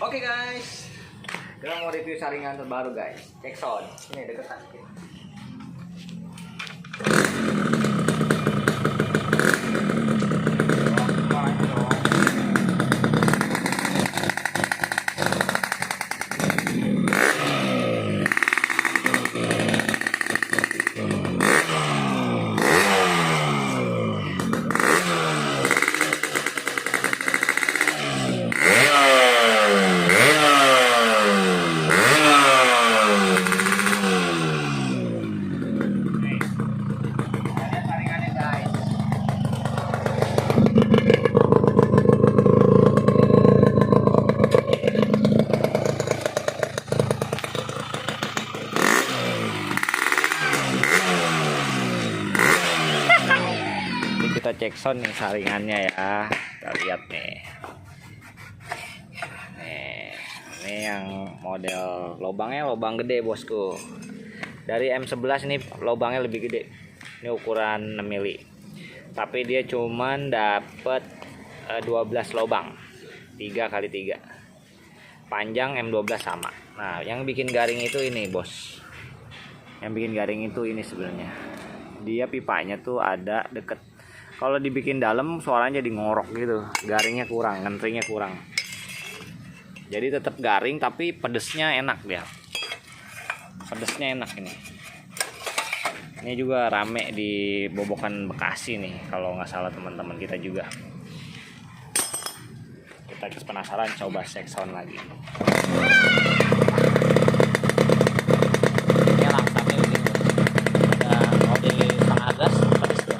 Oke guys, kita mau review saringan terbaru guys. Cek sound. Ini deketan. Saringannya guys. Ini kita cek sound nih saringannya ya. Kita lihat nih. Ini yang model lubangnya lubang gede bosku. Dari M11 ini lubangnya lebih gede. Ini ukuran 6 mili. Tapi dia cuman dapat 12 lubang. 3 kali 3. Panjang M12 sama. Nah, yang bikin garing itu ini, Bos. Yang bikin garing itu ini sebenarnya. Dia pipanya tuh ada deket. Kalau dibikin dalam suaranya jadi ngorok gitu. Garingnya kurang, ngentringnya kurang. Jadi tetap garing tapi pedesnya enak dia. Pedesnya enak ini. Ini juga rame di Bobokan Bekasi nih kalau nggak salah teman-teman kita juga. Kita penasaran coba cek sound lagi. Ini langsungnya begini. Ada model setengah gas pedes dia.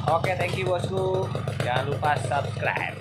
Oke, thank you bosku. Jangan lupa subscribe.